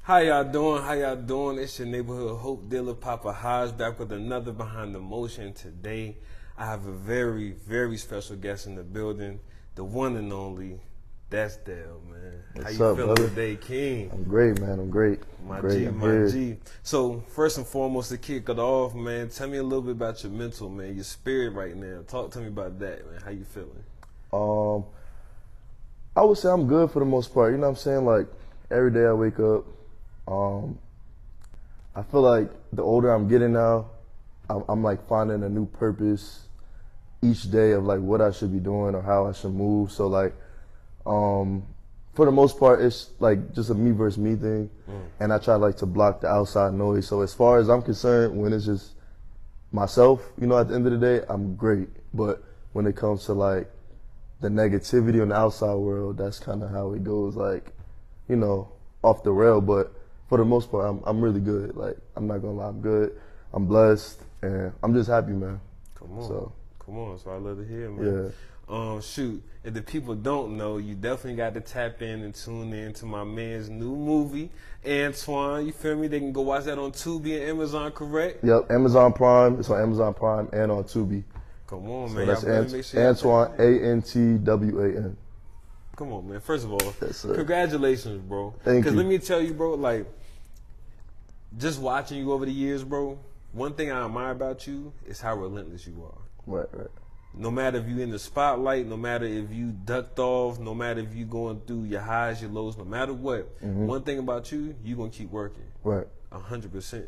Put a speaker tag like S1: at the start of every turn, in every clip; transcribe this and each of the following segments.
S1: How y'all doing? How y'all doing? It's your neighborhood hope dealer, Papa Hodge, back with another Behind the Motion. Today, I have a very, very special guest in the building, the one and only, that's Dell, man.
S2: What's
S1: How you
S2: up,
S1: feeling
S2: brother?
S1: today, King?
S2: I'm great, man. I'm great.
S1: My
S2: great.
S1: G,
S2: I'm
S1: my
S2: here.
S1: G. So, first and foremost, to kick it off, man, tell me a little bit about your mental, man, your spirit right now. Talk to me about that, man. How you feeling?
S2: I would say I'm good for the most part. You know what I'm saying? Like, every day I wake up, I feel like the older I'm getting now, I'm like finding a new purpose each day of like what I should be doing or how I should move. So like, for the most part, it's like just a me versus me thing, and I try like to block the outside noise. So as far as I'm concerned, when it's just myself, you know, at the end of the day, I'm great. But when it comes to like the negativity in the outside world, that's kind of how it goes, like, you know, off the rail. But for the most part, I'm really good. Like, I'm not gonna lie, I'm good. I'm blessed, and I'm just happy, man.
S1: Come on.
S2: So,
S1: Come on. So I love to hear, man.
S2: yeah.
S1: Shoot, if the people don't know, you definitely got to tap in and tune in to my man's new movie, Antoine. You feel me? They can go watch that on Tubi and Amazon, correct?
S2: Yep, Amazon Prime. It's on Amazon Prime and on Tubi.
S1: Come on,
S2: So
S1: man.
S2: that's
S1: Y'all better make sure y'all
S2: Antoine,
S1: tap in.
S2: Antwan.
S1: Come on, man. First of all,
S2: Yes, sir.
S1: congratulations, bro.
S2: Thank
S1: Because
S2: you.
S1: let me tell you, bro, like, just watching you over the years, bro, one thing I admire about you is how relentless you are.
S2: Right, right.
S1: No matter if you in the spotlight, no matter if you ducked off, no matter if you going through your highs, your lows, no matter what, one thing about you gonna keep working.
S2: Right.
S1: 100%.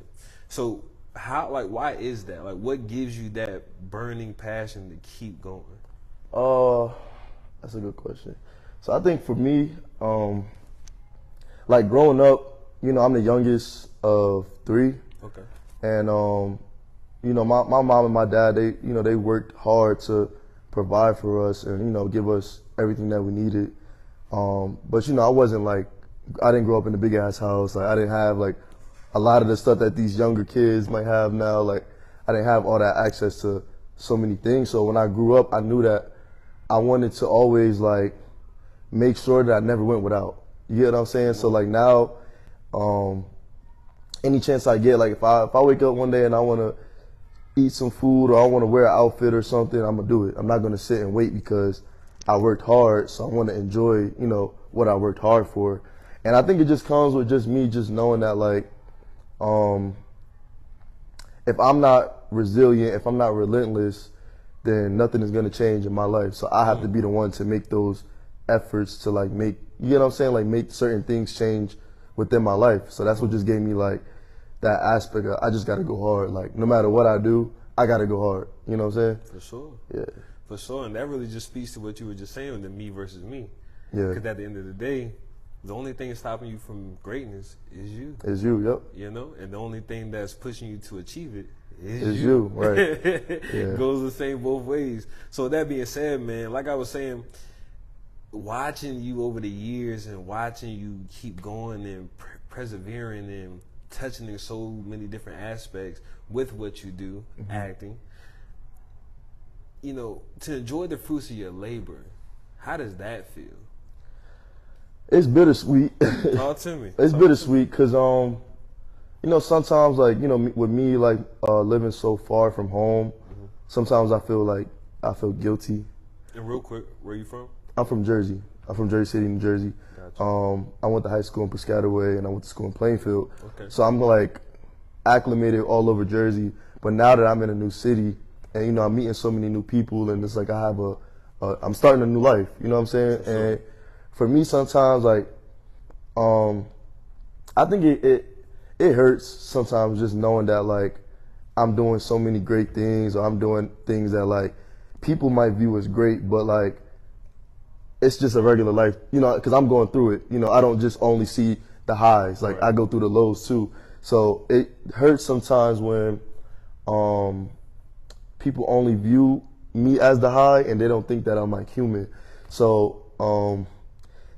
S1: So how, like, why is that? Like, what gives you that burning passion to keep going?
S2: That's a good question. So I think for me, like growing up, you know, I'm the youngest of three.
S1: Okay.
S2: And, you know, my mom and my dad, they worked hard to provide for us and, you know, give us everything that we needed. But, you know, I didn't grow up in a big ass house. Like, I didn't have like a lot of the stuff that these younger kids might have now. Like, I didn't have all that access to so many things. So when I grew up, I knew that I wanted to always like make sure that I never went without. You get what I'm saying? So like now, any chance I get, like if I wake up one day and I want to eat some food or I want to wear an outfit or something, I'm gonna do it. I'm not gonna sit and wait because I worked hard. So I want to enjoy, you know, what I worked hard for. And I think it just comes with just me just knowing that like, if I'm not resilient, if I'm not relentless, then nothing is gonna change in my life. So I have to be the one to make those efforts to like make, you know what I'm saying, like make certain things change within my life. So that's what just gave me like that aspect of I just gotta go hard. Like no matter what I do, I gotta go hard. You know what I'm saying?
S1: For sure.
S2: Yeah.
S1: For sure. And that really just speaks to what you were just saying, the me versus me.
S2: Yeah.
S1: Because at the end of the day, the only thing stopping you from greatness is you.
S2: It's you, yep.
S1: You know? And the only thing that's pushing you to achieve it is
S2: It's you, right. Yeah.
S1: Goes the same both ways. So with that being said, man, like I was saying, watching you over the years and watching you keep going and persevering and touching in so many different aspects with what you do, acting, you know, to enjoy the fruits of your labor, how does that feel?
S2: It's bittersweet.
S1: Talk to me.
S2: It's bittersweet because, you know, sometimes like, you know, with me like living so far from home, sometimes I feel guilty.
S1: And real quick, where you from?
S2: I'm from Jersey. I'm from Jersey City, New Jersey.
S1: Gotcha.
S2: I went to high school in Piscataway and I went to school in Plainfield.
S1: Okay.
S2: So I'm like acclimated all over Jersey. But now that I'm in a new city and, you know, I'm meeting so many new people and it's like I have I'm starting a new life. You know what I'm saying?
S1: Sure.
S2: And for me, sometimes like, I think it hurts sometimes just knowing that like I'm doing so many great things or I'm doing things that like people might view as great, but like it's just a regular life, you know, because I'm going through it. You know, I don't just only see the highs. Like, I go through the lows, too. So it hurts sometimes when people only view me as the high and they don't think that I'm, like, human. So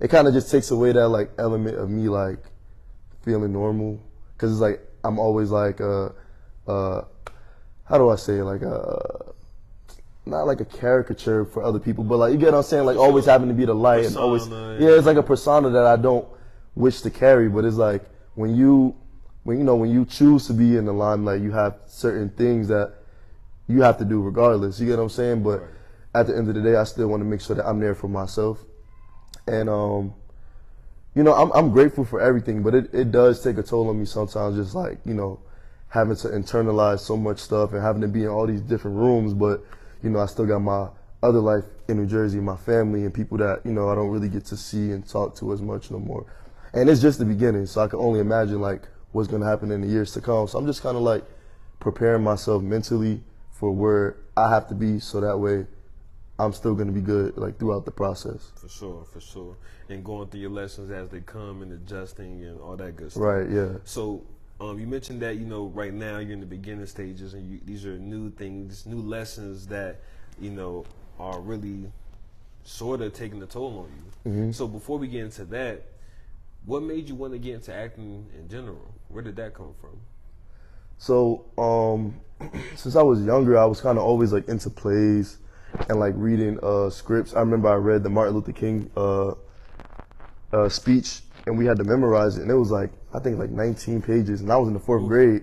S2: it kind of just takes away that, like, element of me, like, feeling normal. Because it's, like, I'm always, like, how do I say it? Like, not like a caricature for other people, but like, you get what I'm saying? Like always having to be the light and always, yeah, it's like a persona that I don't wish to carry, but it's like when you choose to be in the limelight, you have certain things that you have to do regardless. You get what I'm saying? But
S1: Right.
S2: at the end of the day, I still want to make sure that I'm there for myself. And I'm grateful for everything, but it does take a toll on me sometimes, just like, having to internalize so much stuff and having to be in all these different rooms. But, I still got my other life in New Jersey, my family and people that, I don't really get to see and talk to as much no more. And it's just the beginning, so I can only imagine like what's going to happen in the years to come. So I'm just kind of like preparing myself mentally for where I have to be, so that way I'm still going to be good like throughout the process.
S1: For sure. And going through your lessons as they come and adjusting and all that good stuff.
S2: Right, yeah.
S1: So you mentioned that, right now you're in the beginning stages and these are new things, new lessons that, are really sort of taking a toll on you.
S2: Mm-hmm.
S1: So before we get into that, what made you want to get into acting in general? Where did that come from?
S2: So since I was younger, I was kind of always like into plays and like reading scripts. I remember I read the Martin Luther King speech, and we had to memorize it, and it was like, I think like 19 pages, and I was in the 4th grade,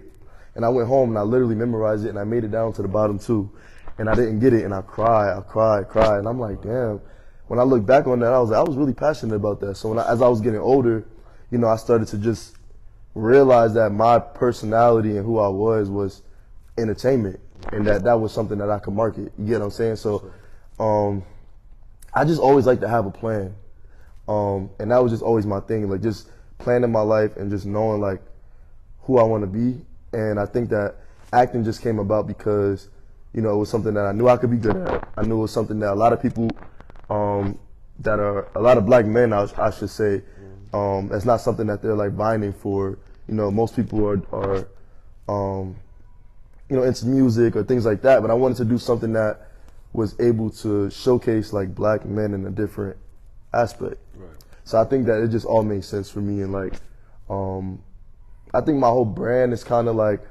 S2: and I went home and I literally memorized it, and I made it down to the bottom 2, and I didn't get it, and I cried, and I'm like, damn. When I look back on that, I was really passionate about that. So as I was getting older, I started to just realize that my personality and who I was entertainment, and that was something that I could market. You get what I'm saying? So I just always like to have a plan. And that was just always my thing, like just planning my life and just knowing like who I want to be. And I think that acting just came about because, it was something that I knew I could be good at. I knew it was something that a lot of people, that are a lot of black men, I should say, it's not something that they're like vying for. Most people are into music or things like that. But I wanted to do something that was able to showcase like black men in a different aspect.
S1: Right.
S2: So I think that it just all made sense for me, and like, I think my whole brand is kind of like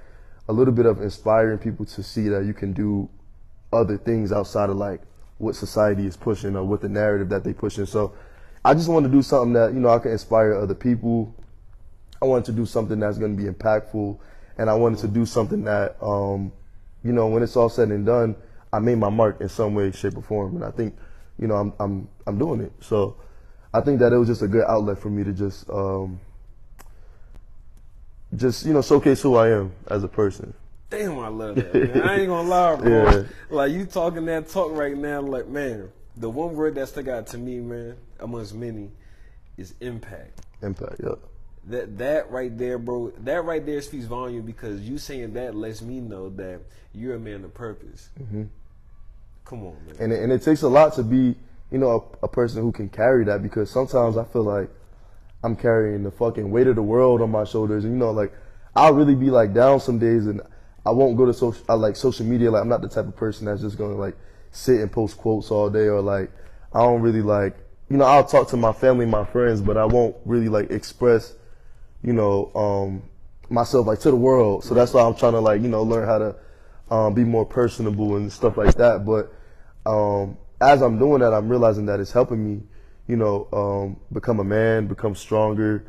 S2: a little bit of inspiring people to see that you can do other things outside of like what society is pushing or what the narrative that they pushing. So I just wanted to do something that, I can inspire other people. I wanted to do something that's going to be impactful, and I wanted to do something that, when it's all said and done, I made my mark in some way, shape, or form. And I think, I'm doing it. So I think that it was just a good outlet for me to just showcase who I am as a person.
S1: Damn, I love that, man. I ain't gonna lie, bro.
S2: Yeah.
S1: Like, you talking that talk right now, like, man, the one word that stuck out to me, man, amongst many, is impact.
S2: Impact, yeah.
S1: That right there, bro, that right there speaks volume, because you saying that lets me know that you're a man of purpose.
S2: Mm-hmm.
S1: Come on, man.
S2: And it takes a lot to be, a person who can carry that, because sometimes I feel like I'm carrying the fucking weight of the world on my shoulders. And, like, I'll really be, like, down some days, and I won't go to social media. Like, I'm not the type of person that's just going to, like, sit and post quotes all day, or, like, I don't really, like, I'll talk to my family, my friends, but I won't really, like, express, myself, like, to the world. So that's why I'm trying to, like, learn how to be more personable and stuff like that. But as I'm doing that, I'm realizing that it's helping me, become a man, become stronger,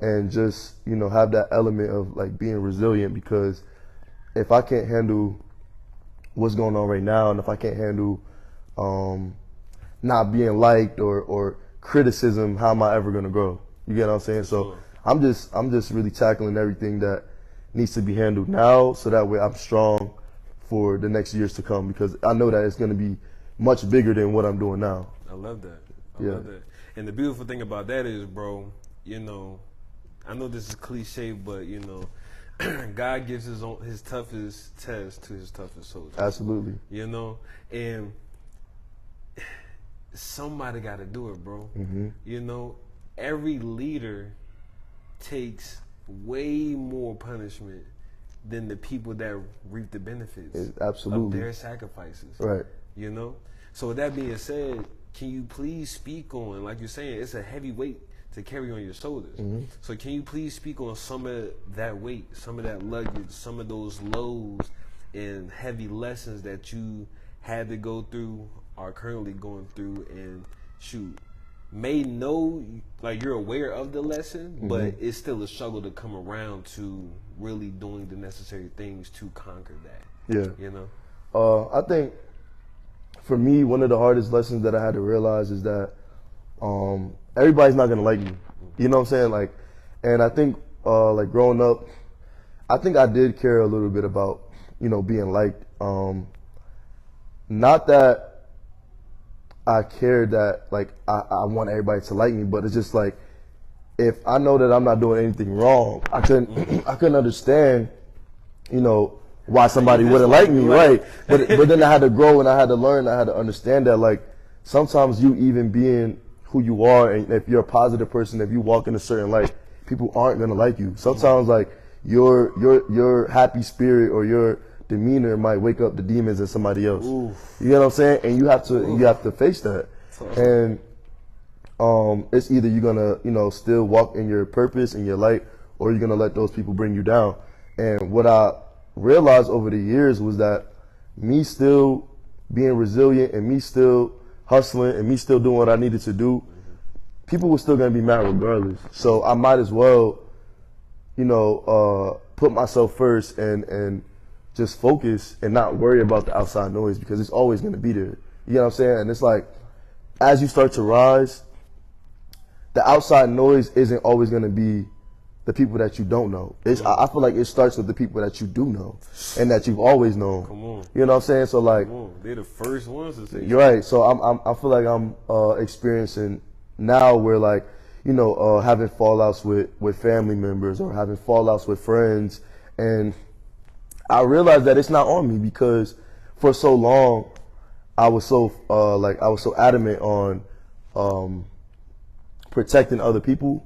S2: and just, have that element of like being resilient. Because if I can't handle what's going on right now, and if I can't handle not being liked or criticism, how am I ever gonna grow? You get what I'm saying? So I'm just really tackling everything that needs to be handled now, so that way I'm strong for the next years to come, because I know that it's gonna be much bigger than what I'm doing now.
S1: I love that. I love that. And the beautiful thing about that is, bro, I know this is cliche, but God gives his toughest test to his toughest soldiers.
S2: Absolutely.
S1: And somebody got to do it, bro.
S2: Mm-hmm.
S1: Every leader takes way more punishment than the people that reap the benefits of their sacrifices.
S2: Right.
S1: So with that being said, can you please speak on, like you're saying, it's a heavy weight to carry on your shoulders.
S2: Mm-hmm.
S1: So can you please speak on some of that weight, some of that luggage, some of those lows and heavy lessons that you had to go through, are currently going through, and shoot, may know, like you're aware of the lesson, but it's still a struggle to come around to really doing the necessary things to conquer that.
S2: Yeah.
S1: You know?
S2: I think for me, one of the hardest lessons that I had to realize is that everybody's not gonna like you. You know what I'm saying? Like, and I think like growing up, I think I did care a little bit about, you know, being liked. Not that I cared that like I want everybody to like me, but it's just like if I know that I'm not doing anything wrong, I couldn't understand, you know, why somebody wouldn't like me, right? But then I had to grow and I had to learn, I had to understand that like sometimes you even being who you are, and if you're a positive person, if you walk in a certain light, people aren't gonna like you. Sometimes like your happy spirit or your demeanor might wake up the demons in somebody else.
S1: Oof.
S2: You know what I'm saying? And you have to face that. And it's either you're gonna, you know, still walk in your purpose and your light, or you're gonna let those people bring you down. And what I realized over the years was that me still being resilient and me still hustling and me still doing what I needed to do, people were still gonna be mad regardless. So I might as well, you know, put myself first and just focus and not worry about the outside noise, because it's always gonna be there. You know what I'm saying? And it's like, as you start to rise, the outside noise isn't always gonna be the people that you don't know. I feel like it starts with the people that you do know and that you've always known.
S1: Come on.
S2: You know what I'm saying? So like,
S1: they're the first ones to say.
S2: You're right. So I feel like I'm experiencing now where like, you know, having fallouts with family members or having fallouts with friends, and I realized that it's not on me, because for so long I was so adamant on protecting other people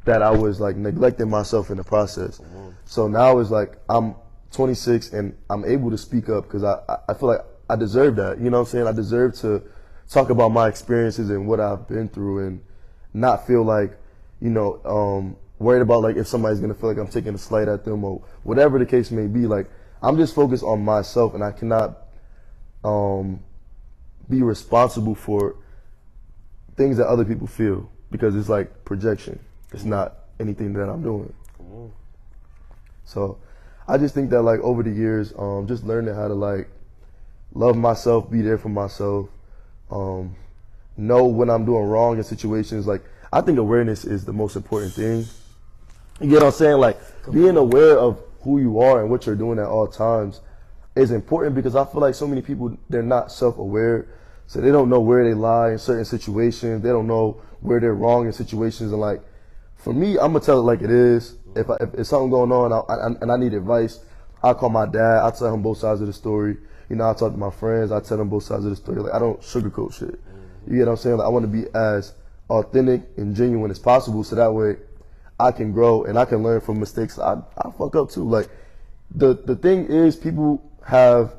S2: that I was like neglecting myself in the process. So now it's like I'm 26 and I'm able to speak up because I feel like I deserve that. You know what I'm saying? I deserve to talk about my experiences and what I've been through, and not feel like, you know, worried about like if somebody's gonna feel like I'm taking a slight at them or whatever the case may be. Like, I'm just focused on myself, and I cannot be responsible for things that other people feel, because it's like projection. It's not anything that I'm doing. So I just think that like over the years, just learning how to like love myself, be there for myself, know when I'm doing wrong in situations. Like, I think awareness is the most important thing. You get what I'm saying? Like, being aware of who you are and what you're doing at all times is important, because I feel like so many people, they're not self-aware, so they don't know where they lie in certain situations. They don't know where they're wrong in situations. And like, for me, I'm gonna tell it like it is. If something going on and I need advice, I'll call my dad. I'll tell him both sides of the story. You know, I talk to my friends. I tell them both sides of the story. Like, I don't sugarcoat shit. You get what I'm saying? Like, I want to be as authentic and genuine as possible, so that way I can grow and I can learn from mistakes I fuck up too. Like, the thing is, people have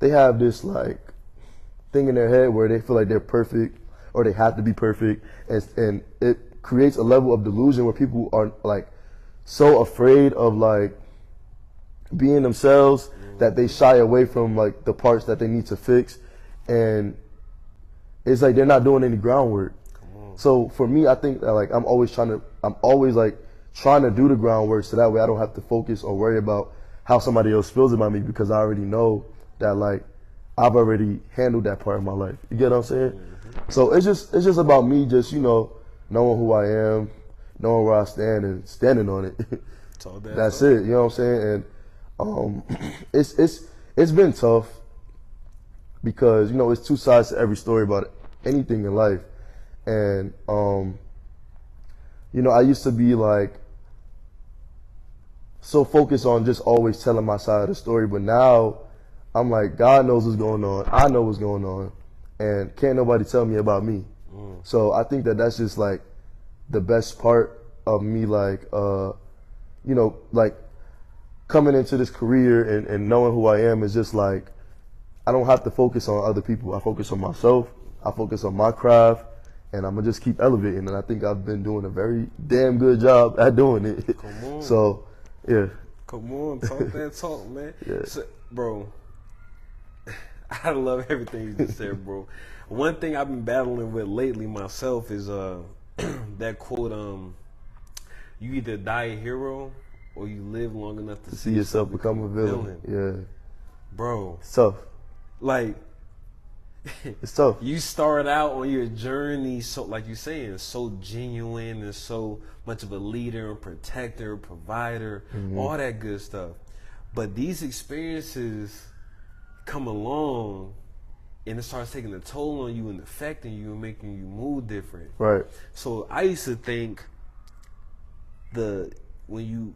S2: this like thing in their head where they feel like they're perfect or they have to be perfect, and it creates a level of delusion where people are like so afraid of like being themselves that they shy away from like the parts that they need to fix, and it's like they're not doing any groundwork. So for me, I think that like I'm always trying to do the groundwork, so that way I don't have to focus or worry about how somebody else feels about me, because I already know that like I've already handled that part of my life. You get what I'm saying? So it's just about me just, you know, knowing who I am, knowing where I stand, and standing on it. That's it. You know what I'm saying? And it's been tough, because, you know, it's two sides to every story about anything in life. And you know, I used to be like so focused on just always telling my side of the story, but now I'm like, God knows what's going on, I know what's going on, and can't nobody tell me about me. So I think that that's just like the best part of me, like you know, like coming into this career and knowing who I am is just like, I don't have to focus on other people. I focus on myself, I focus on my craft, and I'm gonna just keep elevating. And I think I've been doing a very damn good job at doing it.
S1: Come on.
S2: So, yeah.
S1: Come on, talk that talk, man.
S2: Yeah.
S1: So, bro, I love everything you just said, bro. One thing I've been battling with lately myself is that quote, you either die a hero or you live long enough to
S2: See yourself become a villain. Yeah.
S1: Bro.
S2: It's tough.
S1: Like,
S2: it's tough.
S1: You start out on your journey, so like you're saying, so genuine and so much of a leader and protector, provider, all that good stuff. But these experiences come along and it starts taking a toll on you and affecting you and making you move different.
S2: Right.
S1: So I used to think when you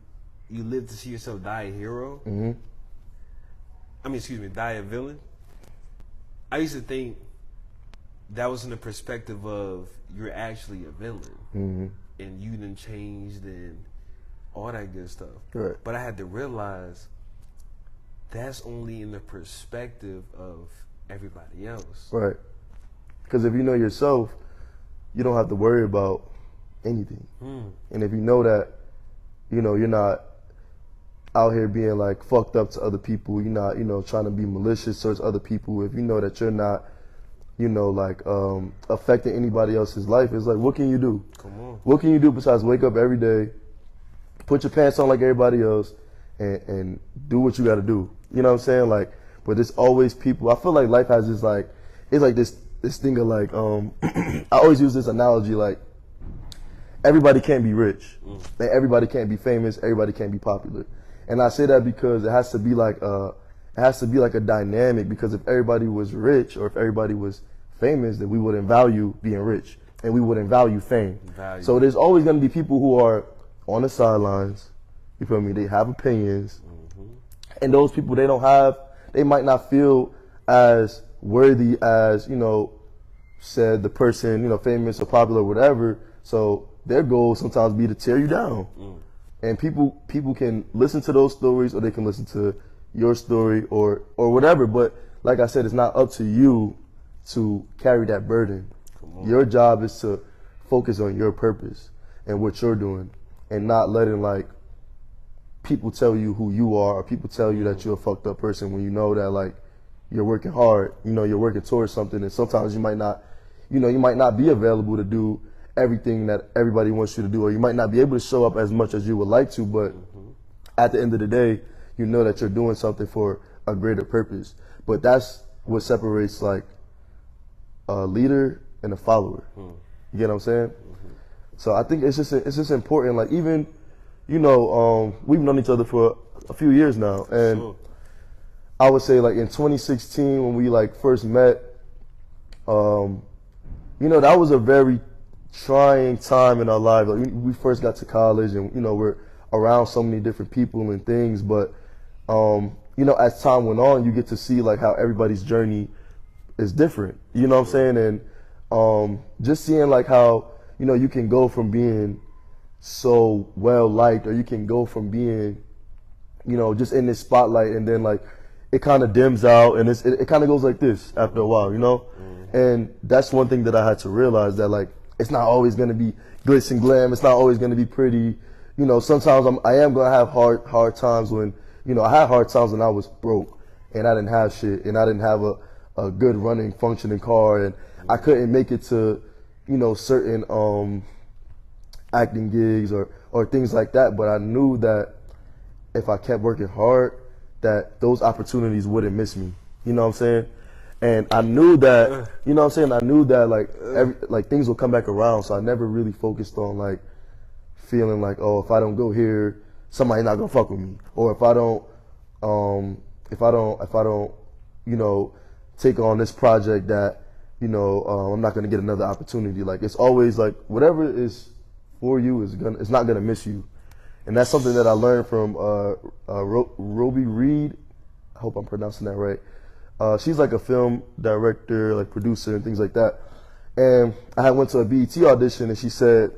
S1: live to see yourself die a hero, die a villain. I used to think that was in the perspective of you're actually a villain and you done changed and all that good stuff.
S2: Right.
S1: But I had to realize that's only in the perspective of everybody else.
S2: Right. Because if you know yourself, you don't have to worry about anything. And if you know that, you know, you're not out here being like fucked up to other people, you're not, you know, trying to be malicious towards other people, if you know that you're not, you know, like affecting anybody else's life, it's like, what can you do?
S1: Come on.
S2: What can you do besides wake up every day, put your pants on like everybody else, and do what you got to do? You know what I'm saying? Like, but there's always people. I feel like life has this like, it's like this thing of like, I always use this analogy, like, everybody can't be rich, and everybody can't be famous, everybody can't be popular. And I say that because it has to be like a dynamic, because if everybody was rich or if everybody was famous, then we wouldn't value being rich and we wouldn't value fame. So there's always going to be people who are on the sidelines, you feel me? They have opinions, and those people, they might not feel as worthy as, you know, said the person, you know, famous or popular or whatever. So their goal sometimes be to tear you down. And people can listen to those stories, or they can listen to your story or whatever. But like I said, it's not up to you to carry that burden. Your job is to focus on your purpose and what you're doing, and not letting like people tell you who you are, or people tell you that you're a fucked up person, when you know that like you're working hard, you know, you're working towards something, and sometimes you might not be available to do everything that everybody wants you to do, or you might not be able to show up as much as you would like to, but at the end of the day, you know that you're doing something for a greater purpose. But that's what separates like a leader and a follower. You get what I'm saying? So I think it's just important. Like, even, you know, we've known each other for a few years now, and I would say like in 2016 when we like first met, you know, that was a very trying time in our life. Like, we first got to college, and you know, we're around so many different people and things, but you know, as time went on, you get to see like how everybody's journey is different, you know what I'm saying? And just seeing like how, you know, you can go from being so well liked, or you can go from being, you know, just in this spotlight, and then like it kind of dims out, and it kind of goes like this after a while, you know? And that's one thing that I had to realize, that like it's not always going to be glitz and glam. It's not always going to be pretty. You know, sometimes I am going to have hard times when, you know, I had hard times when I was broke and I didn't have shit, and I didn't have a good running, functioning car, and I couldn't make it to, you know, certain acting gigs or things like that. But I knew that if I kept working hard, that those opportunities wouldn't miss me. You know what I'm saying? And I knew that, you know what I'm saying? I knew that like things will come back around. So I never really focused on like feeling like, oh, if I don't go here, somebody's not gonna fuck with me. Or if I don't, you know, take on this project, that, you know, I'm not gonna get another opportunity. Like, it's always like whatever is for you it's not gonna miss you. And that's something that I learned from Roby Reed. I hope I'm pronouncing that right. She's like a film director, like producer and things like that. And I had went to a BET audition, and she said,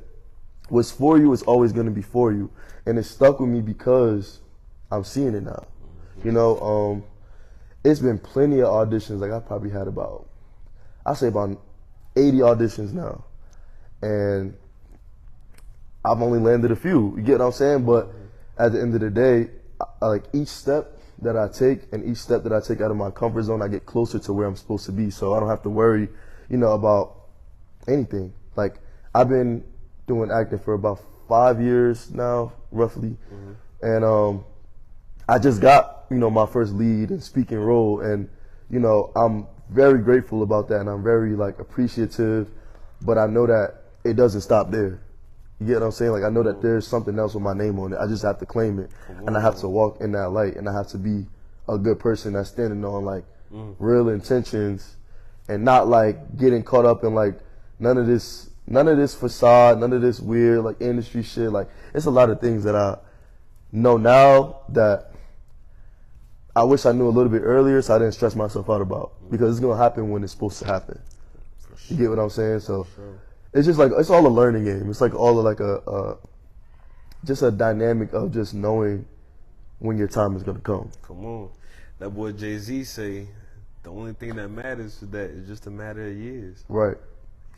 S2: what's for you is always going to be for you. And it stuck with me because I'm seeing it now. You know, it's been plenty of auditions. Like, I probably had about 80 auditions now. And I've only landed a few. You get what I'm saying? But at the end of the day, like, each step that I take and each step that I take out of my comfort zone, I get closer to where I'm supposed to be. So I don't have to worry, about anything. Like, I've been doing acting for about 5 years now, roughly. And I just got, my first lead and speaking role. And, I'm very grateful about that. And I'm very, appreciative. But I know that it doesn't stop there. You get what I'm saying? Like, I know that there's something else with my name on it. I just have to claim it. And I have to walk in that light. And I have to be a good person that's standing on, real intentions and not, getting caught up in, none of this facade, none of this weird, industry shit. It's a lot of things that I know now that I wish I knew a little bit earlier so I didn't stress myself out about. Because it's going to happen when it's supposed to happen.
S1: For sure.
S2: You get what I'm saying? So
S1: Sure.
S2: it's just it's all a learning game. It's all of just a dynamic of just knowing when your time is going to come.
S1: Come on. That boy Jay-Z say, the only thing that matters is that it's just a matter of years.
S2: Right.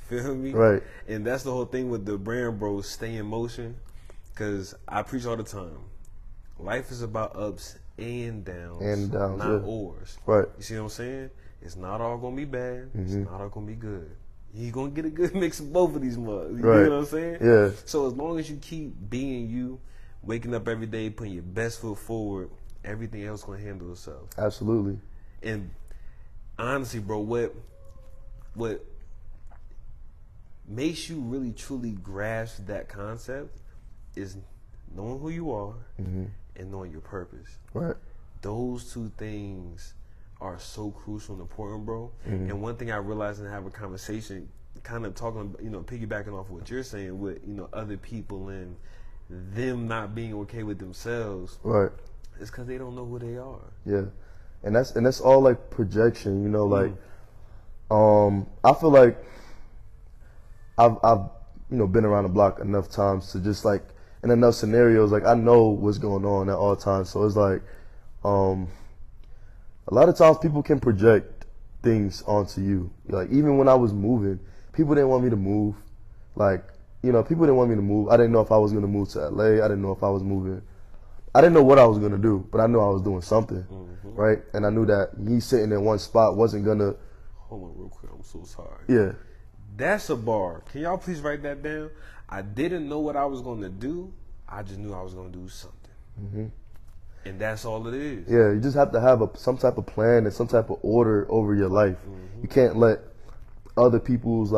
S1: Feel me?
S2: Right.
S1: And that's the whole thing with the brand, bro. Stay in motion. Because I preach all the time. Life is about ups and downs. Not
S2: yeah.
S1: ors.
S2: Right.
S1: You see what I'm saying? It's not all going to be bad. It's not all going to be good. You're going to get a good mix of both of these mugs. You
S2: Right.
S1: know what I'm saying?
S2: Yeah.
S1: So as long as you keep being you, waking up every day, putting your best foot forward, everything else going to handle itself.
S2: Absolutely.
S1: And honestly, bro, what makes you really truly grasp that concept is knowing who you are and knowing your purpose.
S2: Right.
S1: Those two things are so crucial and important, bro. And one thing I realized in having a conversation, kind of talking, piggybacking off what you're saying with, other people and them not being okay with themselves.
S2: Right.
S1: It's because they don't know who they are.
S2: Yeah. And that's all projection, I feel like I've been around the block enough times to just in enough scenarios, I know what's going on at all times. So it's a lot of times people can project things onto you. Even when I was moving, people didn't want me to move. People didn't want me to move. I didn't know if I was going to move to LA. I didn't know if I was moving. I didn't know what I was going to do, but I knew I was doing something, right? And I knew that me sitting in one spot wasn't going to...
S1: Hold on real quick. I'm so sorry.
S2: Yeah.
S1: That's a bar. Can y'all please write that down? I didn't know what I was going to do. I just knew I was going to do something. And that's all it is.
S2: Yeah, you just have to have some type of plan and some type of order over your life. You can't let other people's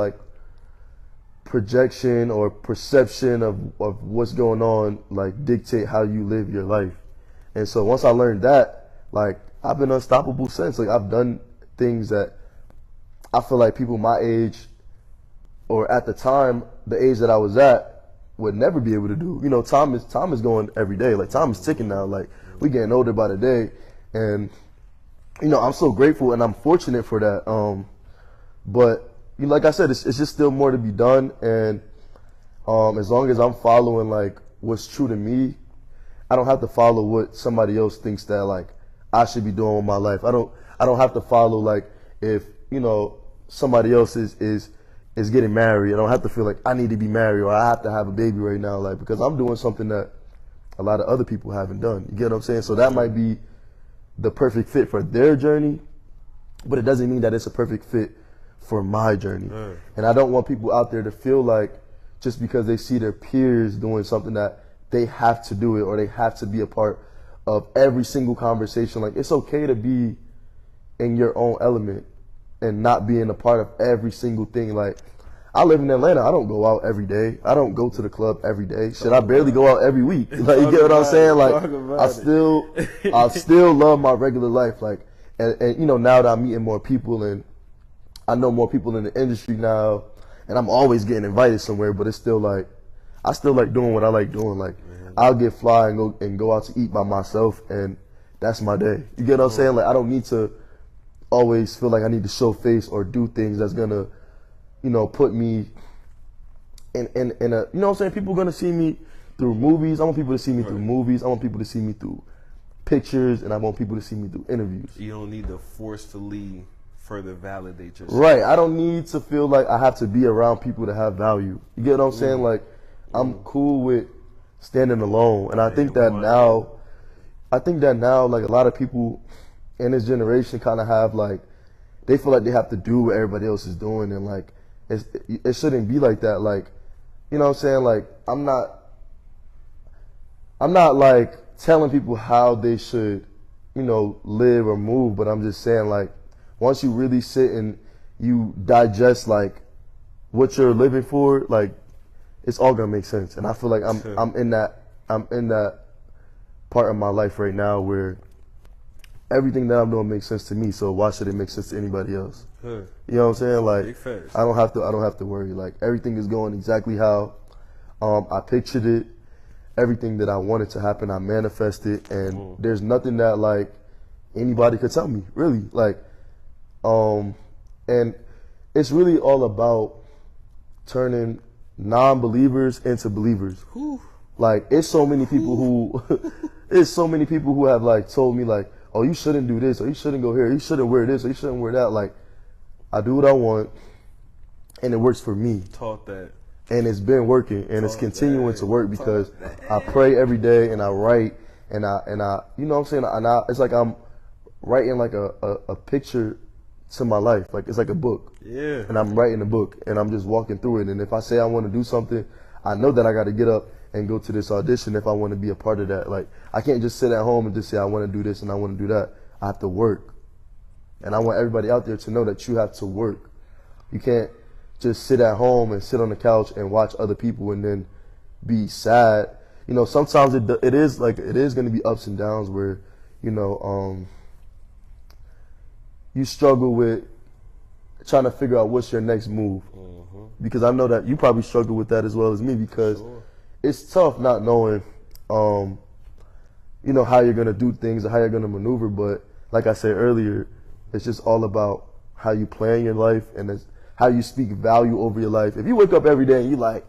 S2: projection or perception of what's going on dictate how you live your life. And so once I learned that, I've been unstoppable since. I've done things that I feel like people my age or at the time, the age that I was at, would never be able to do. Time is going every day. Time is ticking now. We getting older by the day. And, I'm so grateful and I'm fortunate for that. But like I said, it's just still more to be done. And as long as I'm following what's true to me, I don't have to follow what somebody else thinks that I should be doing with my life. I don't have to follow if somebody else is getting married. I don't have to feel like I need to be married or I have to have a baby right now, because I'm doing something that a lot of other people haven't done. You get what I'm saying? So that might be the perfect fit for their journey, but it doesn't mean that it's a perfect fit for my journey. And I don't want people out there to feel like just because they see their peers doing something that they have to do it or they have to be a part of every single conversation. It's okay to be in your own element and not being a part of every single thing. I live in Atlanta. I don't go out every day. I don't go to the club every day. Shit, I barely go out every week. You get what I'm saying? I still love my regular life. And now that I'm meeting more people and I know more people in the industry now, and I'm always getting invited somewhere, but it's still I still like doing what I like doing. I'll get fly and go out to eat by myself, and that's my day. You get what I'm saying? I don't need to always feel like I need to show face or do things that's gonna, put me in a, you know what I'm saying? People are gonna see me through movies. I want people to see me through movies. I want people to see me through pictures, and I want people to see me through interviews.
S1: You don't need to forcefully further validate yourself.
S2: Right. I don't need to feel like I have to be around people to have value. You get what I'm saying? I'm cool with standing alone, and I think that now I think that now, like, a lot of people in this generation kind of have, like, they feel like they have to do what everybody else is doing, and like it shouldn't be like that. Like, you know what I'm saying? Like, I'm not like telling people how they should, you know, live or move, but I'm just saying, like, once you really sit and you digest like what you're living for, like, it's all gonna make sense. And I feel like I'm in that part of my life right now where everything that I'm doing makes sense to me. So why should it make sense to anybody else? You know what I'm saying? Like, I don't have to worry. Like, everything is going exactly how I pictured it. Everything that I wanted to happen, I manifested, and there's nothing that like anybody could tell me, really. Like, and it's really all about turning non-believers into believers. Like, it's so many people who have like told me like, oh, you shouldn't do this, or you shouldn't go here, you shouldn't wear this, or you shouldn't wear that. Like, I do what I want, and it works for me.
S1: Taught that.
S2: And it's been working, and it's continuing to work because I pray every day, and I write, and I, you know what I'm saying? And it's like I'm writing like a picture to my life. Like, it's like a book.
S1: Yeah.
S2: And I'm writing a book, and I'm just walking through it. And if I say I want to do something, I know that I got to get up and go to this audition if I want to be a part of that. Like, I can't just sit at home and just say I want to do this and I want to do that. I have to work. And I want everybody out there to know that you have to work. You can't just sit at home and sit on the couch and watch other people and then be sad. You know, sometimes it is going to be ups and downs where, you know, you struggle with trying to figure out what's your next move. Because I know that you probably struggle with that as well as me, because it's tough not knowing, you know, how you're going to do things or how you're going to maneuver. But like I said earlier, it's just all about how you plan your life, and it's how you speak value over your life. If you wake up every day and you like,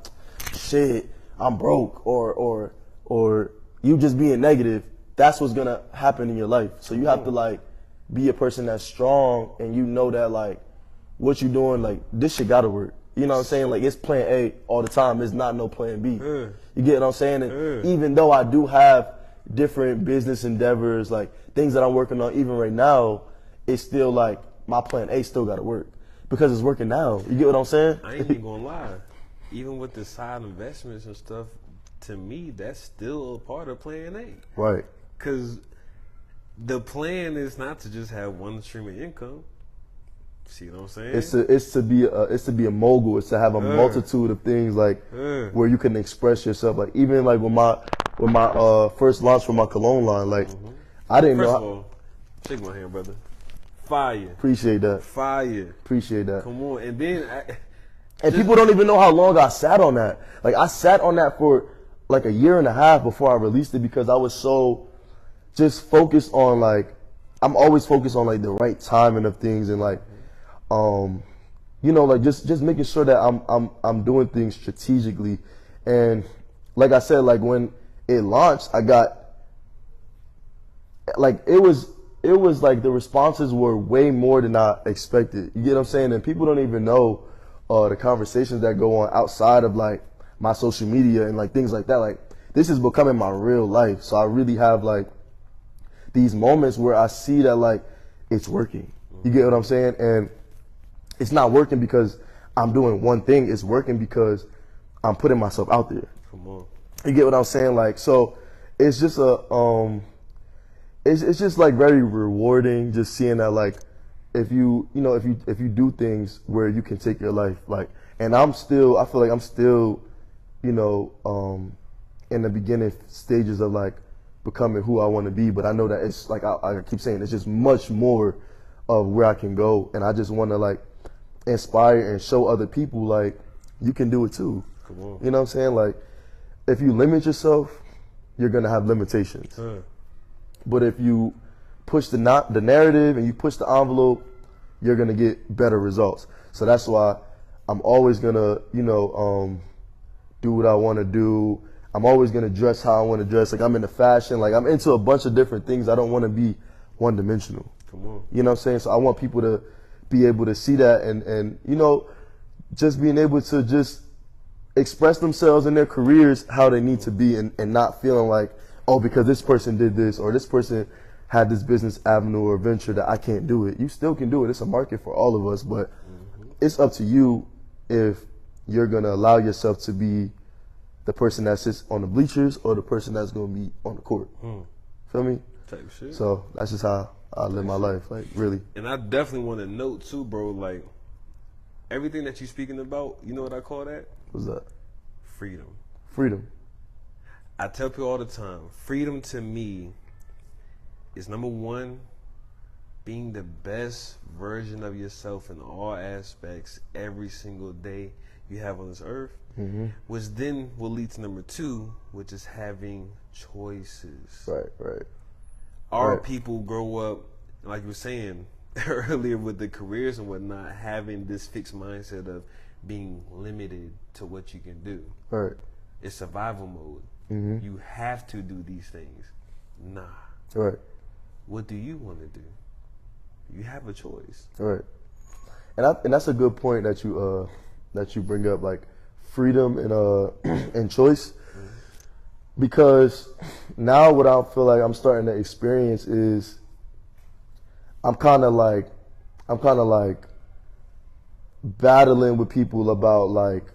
S2: shit, I'm broke, or you just being negative, that's what's gonna happen in your life. So you have to like be a person that's strong, and you know that like what you're doing, like, this shit gotta work. You know what I'm saying? Like, it's plan A all the time. It's not no plan B. You get what I'm saying? And even though I do have different business endeavors, like things that I'm working on even right now, it's still like my plan A still gotta work. Because it's working now. You get what I'm saying?
S1: I ain't even gonna lie. Even with the side investments and stuff, to me, that's still a part of plan A.
S2: Right.
S1: Because the plan is not to just have one stream of income. See what I'm saying?
S2: It's to be a mogul. It's to have a multitude of things, like where you can express yourself. Like, even like with my first launch for my cologne line, like I didn't
S1: First
S2: know.
S1: of all, shake my hand, brother. Fire.
S2: Appreciate that.
S1: Fire.
S2: Appreciate that.
S1: Come on. And then
S2: and people don't even know how long I sat on that. Like, I sat on that for like a year and a half before I released it, because I was so just focused on, like, I'm always focused on like the right timing of things, and like you know, like just making sure that I'm doing things strategically. And like I said, like when it launched, I got like it was like the responses were way more than I expected. You get what I'm saying? And people don't even know the conversations that go on outside of like my social media and like things like that. Like, this is becoming my real life. So I really have like these moments where I see that like it's working. You get what I'm saying? And it's not working because I'm doing one thing. It's working because I'm putting myself out there.
S1: come on.
S2: You get what I'm saying? Like, so it's just it's just like very rewarding just seeing that, like, if you do things where you can take your life, like, and I feel like I'm still, you know, in the beginning stages of like becoming who I want to be, but I know that it's like, I keep saying, it's just much more of where I can go, and I just want to like inspire and show other people like you can do it too.
S1: Come on.
S2: You know what I'm saying? Like, if you limit yourself, you're gonna have limitations. But if you push the narrative and you push the envelope, you're gonna get better results. So that's why I'm always gonna, you know, do what I want to do. I'm always gonna dress how I want to dress. Like, I'm into fashion. Like, I'm into a bunch of different things. I don't want to be one-dimensional.
S1: Come on.
S2: You know what I'm saying? So I want people to be able to see that, and you know, just being able to just express themselves in their careers how they need to be, and not feeling like, oh, because this person did this or this person had this business avenue or venture that I can't do it. You still can do it. It's a market for all of us, but it's up to you if you're going to allow yourself to be the person that sits on the bleachers or the person that's going to be on the court. Feel me?
S1: Type shit.
S2: So that's just how I live my life, like, really.
S1: And I definitely want to note, too, bro, like, everything that you're speaking about, you know what I call that?
S2: What's that?
S1: Freedom.
S2: Freedom.
S1: I tell people all the time, freedom to me is number one, being the best version of yourself in all aspects every single day you have on this earth, which then will lead to number two, which is having choices.
S2: Right.
S1: Our people grow up, like you were saying earlier with the careers and whatnot, having this fixed mindset of being limited to what you can do.
S2: Right.
S1: It's survival mode. You have to do these things. Nah.
S2: Right.
S1: What do you want to do? You have a choice.
S2: Right. And that's a good point that you bring up, like freedom and choice. Because now what I feel like I'm starting to experience is I'm kind of like battling with people about, like,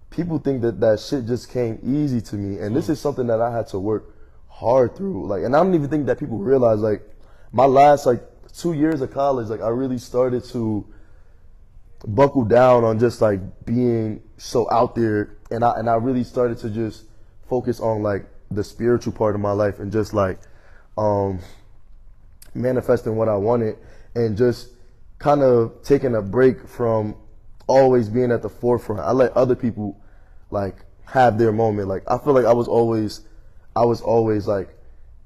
S2: people think that shit just came easy to me, and this is something that I had to work hard through. Like, and I don't even think that people realize, like, my last, like, 2 years of college, like, I really started to buckle down on just, like, being so out there, and I really started to just focus on, like, the spiritual part of my life and just, like, manifesting what I wanted and just kind of taking a break from always being at the forefront. I let other people, like, have their moment. Like, I feel like I was always like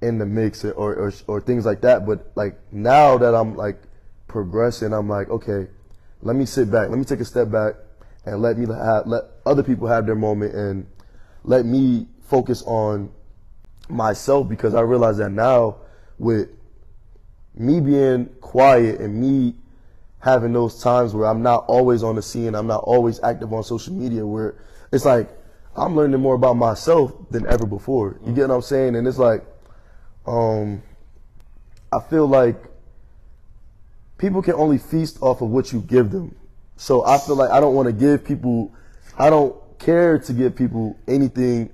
S2: in the mix or things like that. But, like, now that I'm, like, progressing, I'm like, okay, let me sit back, let me take a step back and let other people have their moment and let me focus on myself, because I realize that now with me being quiet and me having those times where I'm not always on the scene, I'm not always active on social media, where it's like I'm learning more about myself than ever before. You get what I'm saying? And it's like, I feel like people can only feast off of what you give them. So I feel like I don't care to give people anything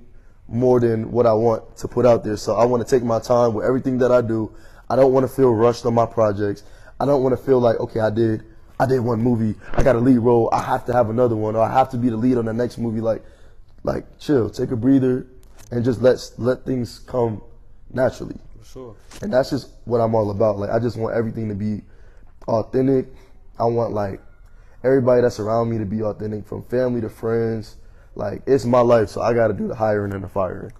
S2: more than what I want to put out there. So I want to take my time with everything that I do. I don't want to feel rushed on my projects. I don't want to feel like, okay, I did one movie, I got a lead role, I have to have another one, or I have to be the lead on the next movie. Like chill, take a breather, and just let things come naturally.
S1: For sure.
S2: And that's just what I'm all about. Like, I just want everything to be authentic. I want, like, everybody that's around me to be authentic, from family to friends. Like, it's my life, so I got to do the hiring and the firing.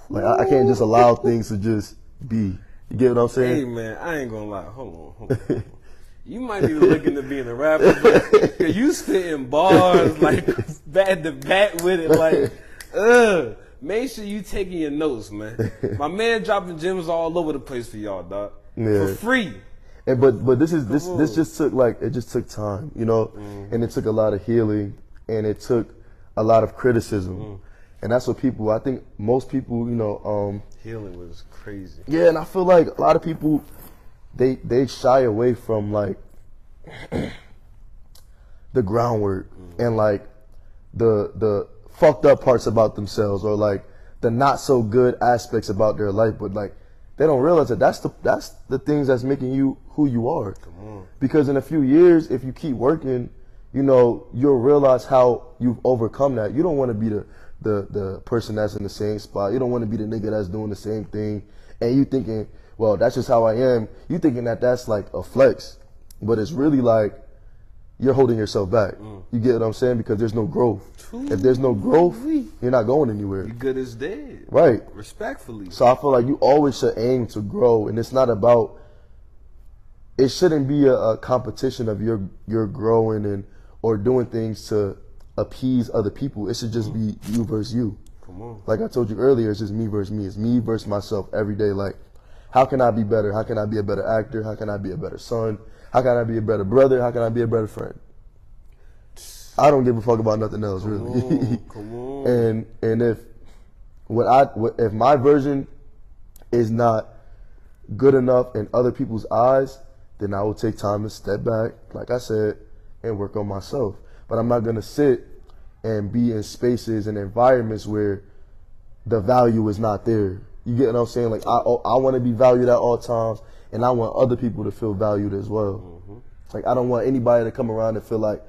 S2: Like, I can't just allow things to just be. You get what I'm saying?
S1: Hey, man, I ain't gonna lie. Hold on. You might be looking to being a rapper, but you spitting bars, like, back to back with it, like, Make sure you taking your notes, man. My man dropping gems all over the place for y'all, dog. Yeah. For free.
S2: And but this just took, like, it just took time, you know, and it took a lot of healing, and it took a lot of criticism, and that's what people, I think most people, you know,
S1: healing was crazy.
S2: Yeah, and I feel like a lot of people, they shy away from, like, the groundwork and, like, the fucked up parts about themselves, or, like, the not so good aspects about their life, but, like, they don't realize that that's the things that's making you who you are.
S1: Come on.
S2: Because in a few years, if you keep working, you know, you'll realize how you've overcome that. You don't want to be the person that's in the same spot. You don't want to be the nigga that's doing the same thing, and you thinking, well, that's just how I am. You thinking that that's, like, a flex, but it's really like you're holding yourself back. You get what I'm saying? Because there's no growth. If there's no growth, you're not going anywhere.
S1: You good as dead.
S2: Right.
S1: Respectfully.
S2: So I feel like you always should aim to grow, and it's not about, it shouldn't be a competition of you're growing or doing things to appease other people. It should just be you versus you.
S1: Come on.
S2: Like I told you earlier, it's just me versus me. It's me versus myself every day. Like, how can I be better? How can I be a better actor? How can I be a better son? How can I be a better brother? How can I be a better friend? I don't give a fuck about nothing else, really.
S1: Come on.
S2: And if if my version is not good enough in other people's eyes, then I will take time to step back, like I said, and work on myself. But I'm not gonna sit and be in spaces and environments where the value is not there. You get what I'm saying? Like I want to be valued at all times, and I want other people to feel valued as well. Mm-hmm. Like I don't want anybody to come around and feel like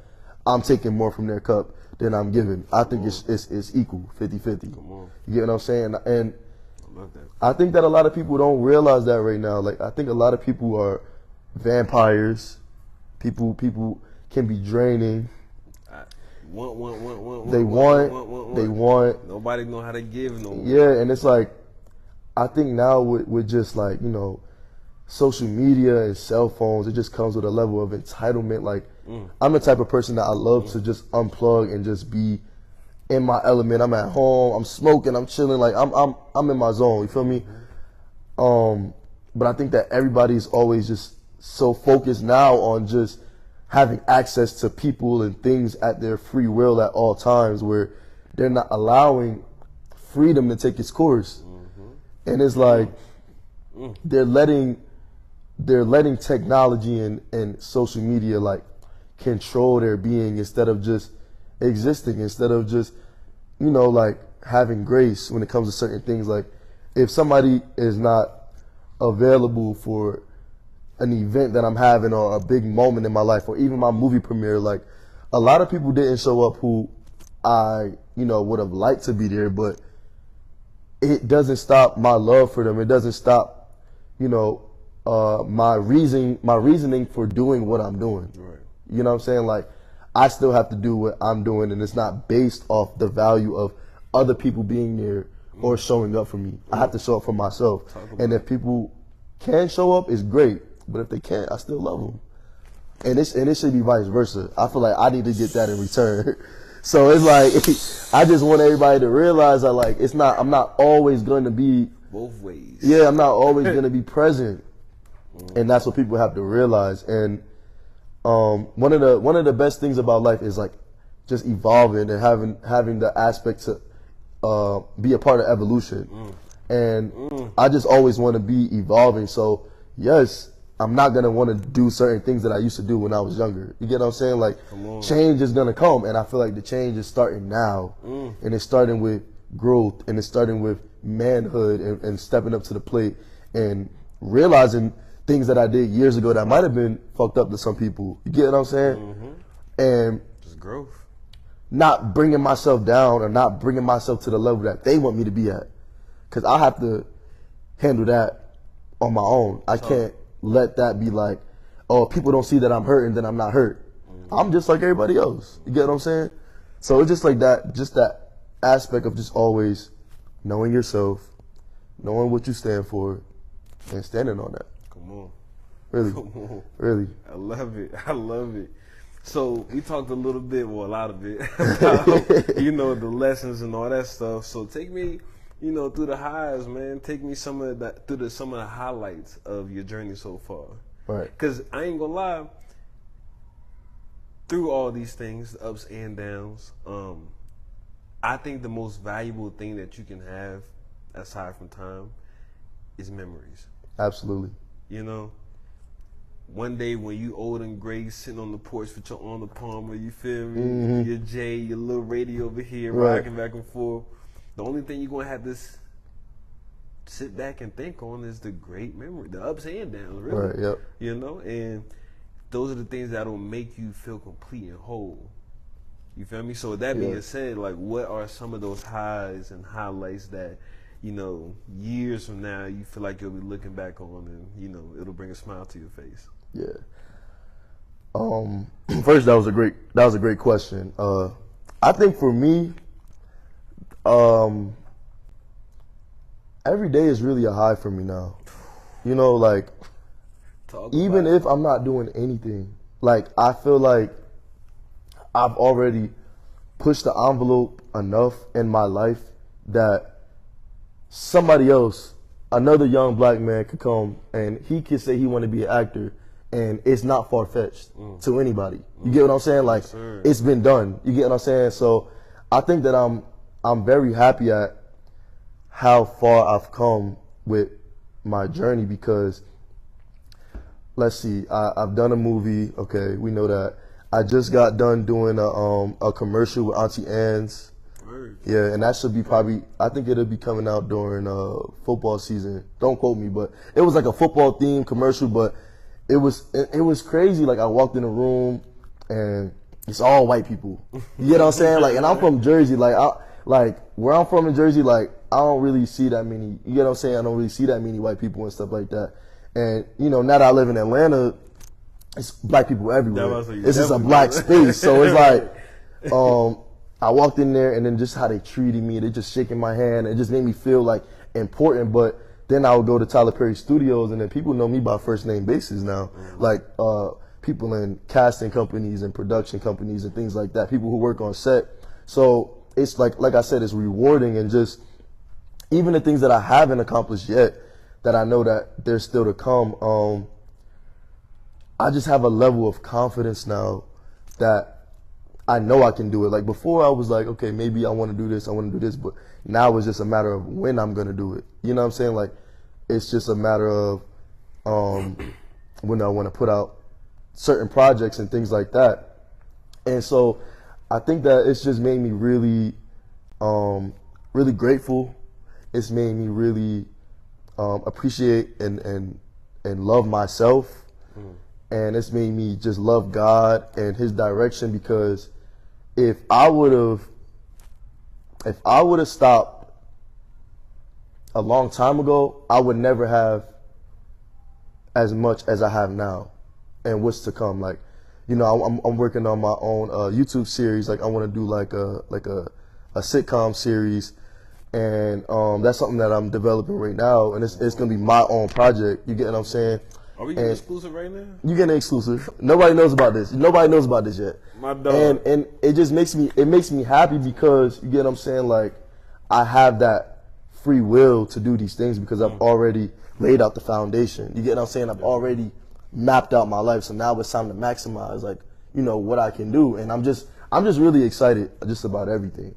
S2: I'm taking more from their cup than I'm giving. I think it's equal, 50-50. You get what I'm saying? And I love that. I think that a lot of people don't realize that right now. Like I think a lot of people are vampires. People can be draining. They want.
S1: Nobody know how to give no more.
S2: Yeah, and it's like, I think now with just like, you know, social media and cell phones, it just comes with a level of entitlement. Like, I'm the type of person that I love to just unplug and just be in my element. I'm at home, I'm smoking, I'm chilling, like I'm in my zone. You feel me? But I think that everybody's always just so focused now on just having access to people and things at their free will at all times, where they're not allowing freedom to take its course. And it's like they're letting technology and social media like control their being instead of just existing, instead of just, you know, like having grace when it comes to certain things. Like if somebody is not available for an event that I'm having or a big moment in my life or even my movie premiere, like a lot of people didn't show up who I, you know, would have liked to be there, but it doesn't stop my love for them. It doesn't stop, you know, my reasoning for doing what I'm doing. Right. You know what I'm saying? Like I still have to do what I'm doing, and it's not based off the value of other people being there or showing up for me. I have to show up for myself. And if people can show up, it's great. But if they can't, I still love them. And it should be vice versa. I feel like I need to get that in return. So it's like, I just want everybody to realize that like I'm not always going to be
S1: both ways.
S2: Yeah, I'm not always going to be present. And that's what people have to realize. And one of the best things about life is like just evolving and having the aspect to be a part of evolution. And I just always want to be evolving. So yes, I'm not going to want to do certain things that I used to do when I was younger. You get what I'm saying? Like change is going to come, and I feel like the change is starting now. And it's starting with growth, and it's starting with manhood and stepping up to the plate and realizing things that I did years ago that might have been fucked up to some people. You get what I'm saying? And
S1: just growth.
S2: Not bringing myself down or not bringing myself to the level that they want me to be at. Because I have to handle that on my own. I can't let that be like, oh, people don't see that I'm hurting, then I'm not hurt. I'm just like everybody else. You get what I'm saying? So it's just like that, just that aspect of just always knowing yourself, knowing what you stand for, and standing on that.
S1: Come on.
S2: Really.
S1: Come on.
S2: Really.
S1: I love it. I love it. So we talked a little bit, well, a lot of it, about, you know, the lessons and all that stuff. So take me, you know, through the highs, man. Take me some of the highlights of your journey so far.
S2: Right.
S1: Because I ain't gonna lie, through all these things, the ups and downs, I think the most valuable thing that you can have, aside from time, is memories.
S2: Absolutely.
S1: You know, one day when you old and gray, sitting on the porch with your arm palm, you feel me? Your J, your little radio over here, rocking back and forth. The only thing you're gonna have to sit back and think on is the great memory, the ups and downs, really.
S2: Right. Yep.
S1: You know, and those are the things that'll make you feel complete and whole. You feel me? So with that being said, like, what are some of those highs and highlights that, you know, years from now you feel like you'll be looking back on, and you know it'll bring a smile to your face?
S2: Yeah. First, that was a great question. I think for me, every day is really a high for me now. You know, like even if I'm not doing anything, like I feel like I've already pushed the envelope enough in my life that somebody else, another young black man, could come and he could say he want to be an actor, and it's not far-fetched to anybody. You get what I'm saying? Like, it's been done. You get what I'm saying? So I think that I'm very happy at how far I've come with my journey because, let's see, I've done a movie. Okay, we know that. I just got done doing a commercial with Auntie Anne's. Yeah, and that should be probably, I think it'll be coming out during football season. Don't quote me, but it was like a football themed commercial, but it was crazy. Like I walked in the room and it's all white people. You get what I'm saying? Like, and I'm from Jersey. Like where I'm from in Jersey, like I don't really see that many, you get what I'm saying? I don't really see that many white people and stuff like that. And, you know, now that I live in Atlanta, it's black people everywhere. It's just a black space. So it's like, I walked in there and then just how they treated me, they just shaking my hand. It just made me feel like important. But then I would go to Tyler Perry Studios and then people know me by first name basis now. Like people in casting companies and production companies and things like that, people who work on set. So it's like I said, it's rewarding, and just even the things that I haven't accomplished yet that I know that there's still to come, I just have a level of confidence now that I know I can do it. Like before I was like, okay, maybe I want to do this, but now it's just a matter of when I'm going to do it. You know what I'm saying? Like it's just a matter of when I want to put out certain projects and things like that. And so I think that it's just made me really, really grateful. It's made me really appreciate and love myself. And it's made me just love God and his direction, because if I would have stopped a long time ago, I would never have as much as I have now and what's to come. Like, you know, I'm working on my own YouTube series. Like I want to do like a sitcom series, and that's something that I'm developing right now, and it's gonna be my own project. You get what I'm saying?
S1: Are we getting exclusive right now?
S2: You getting exclusive. Nobody knows about this. Nobody knows about this yet.
S1: My dog.
S2: And it just makes me happy, because you get what I'm saying? Like I have that free will to do these things because I've already laid out the foundation. You get what I'm saying? I've already mapped out my life. So now it's time to maximize, like, you know, what I can do. And I'm just really excited just about everything.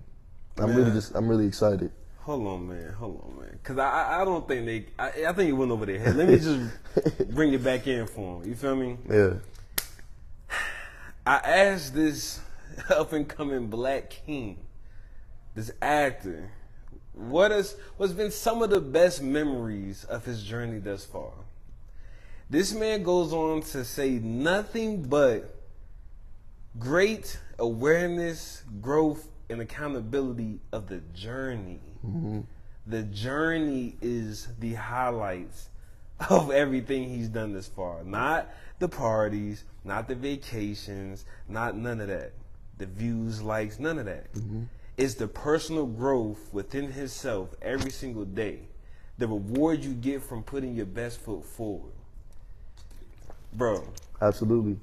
S2: I'm really excited.
S1: Hold on, man. Because I don't think I think it went over their head. Let me just bring it back in for them. You feel me?
S2: Yeah.
S1: I asked this up-and-coming black king, this actor, what's been some of the best memories of his journey thus far. This man goes on to say nothing but great awareness, growth, and accountability of the journey. Mm-hmm. The journey is the highlights of everything he's done this far. Not the parties, not the vacations, not none of that. The views, likes, none of that. Mm-hmm. It's the personal growth within himself every single day. The reward you get from putting your best foot forward. Bro.
S2: Absolutely.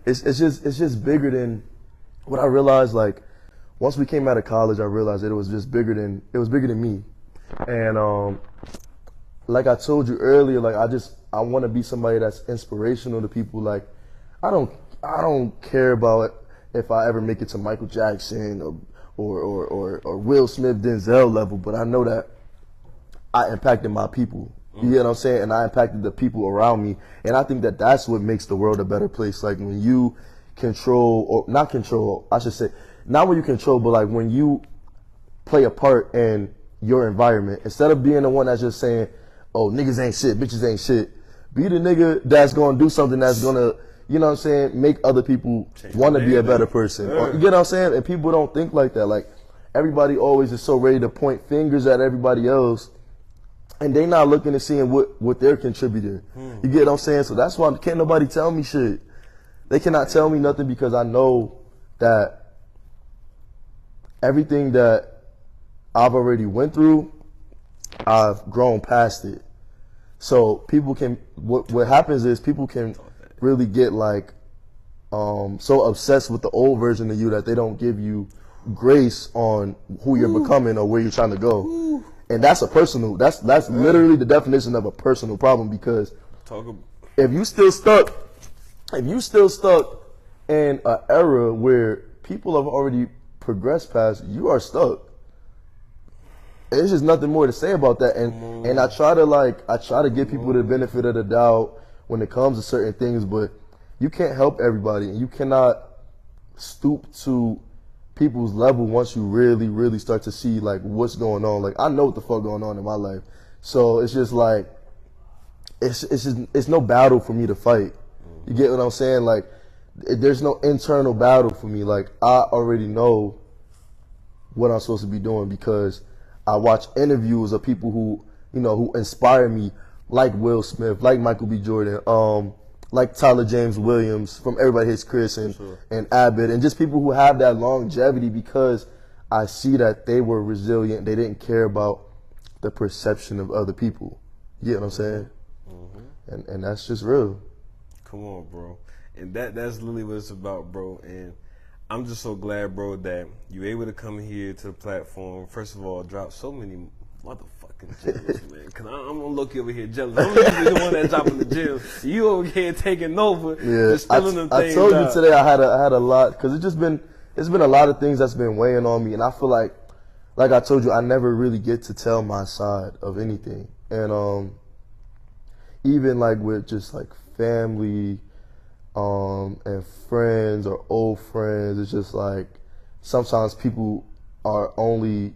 S2: It's just bigger than what I realized. Like once we came out of college, I realized that it was bigger than me. And like I told you earlier, like I want to be somebody that's inspirational to people. Like I don't care about if I ever make it to Michael Jackson or Will Smith, Denzel level, but I know that I impacted my people. You get what I'm saying? And I impacted the people around me. And I think that that's what makes the world a better place. Like when you control, or not control, I should say, not when you control, but like when you play a part in your environment, instead of being the one that's just saying, oh, niggas ain't shit, bitches ain't shit, be the nigga that's going to do something that's going to, you know what I'm saying, make other people want to be a better person. Or, you get what I'm saying? And people don't think like that. Like everybody always is so ready to point fingers at everybody else, and they not looking and seeing what they're contributing. You get what I'm saying? So that's why can't nobody tell me shit. They cannot tell me nothing, because I know that everything that I've already went through, I've grown past it. So people can, what happens is people can really get like so obsessed with the old version of you that they don't give you grace on who you're becoming or where you're trying to go. And that's that's literally the definition of a personal problem, because if you still stuck in an era where people have already progressed past, you are stuck. There's just nothing more to say about that. And I try to give people the benefit of the doubt when it comes to certain things, but you can't help everybody, and you cannot stoop to people's level once you really, really start to see like what's going on. Like, I know what the fuck going on in my life, so it's just like it's no battle for me to fight. You get what I'm saying? Like, there's no internal battle for me. Like, I already know what I'm supposed to be doing because I watch interviews of people who, you know, who inspire me, like Will Smith, like Michael B. Jordan, like Tyler James Williams from Everybody Hates Chris, and Abbott, and just people who have that longevity because I see that they were resilient. They didn't care about the perception of other people. You get what I'm saying? Mm-hmm. And that's just real.
S1: Come on, bro. And that's literally what it's about, bro. And I'm just so glad, bro, that you're able to come here to the platform. First of all, drop so many motherfucking gems, man. Because I'm low-key over here jealous. I'm usually the one that dropping the gems. You over here taking over, just stealing them things.
S2: I told you today I had a lot, because it's been a lot of things that's been weighing on me. And I feel like I told you, I never really get to tell my side of anything. And even like with just like family, and friends or old friends, it's just like sometimes people are only,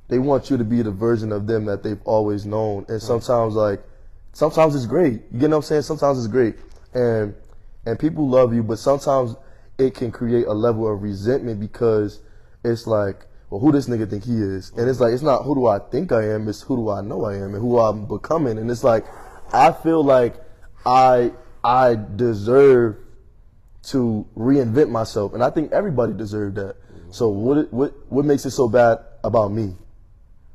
S2: they want you to be the version of them that they've always known, and sometimes it's great. You get what I'm saying? Sometimes it's great, and people love you, but sometimes it can create a level of resentment because it's like, well, who this nigga think he is? And it's like, it's not who do I think I am, it's who do I know I am and who I'm becoming. And it's like, I feel like I deserve to reinvent myself, and I think everybody deserved that. So what makes it so bad about me?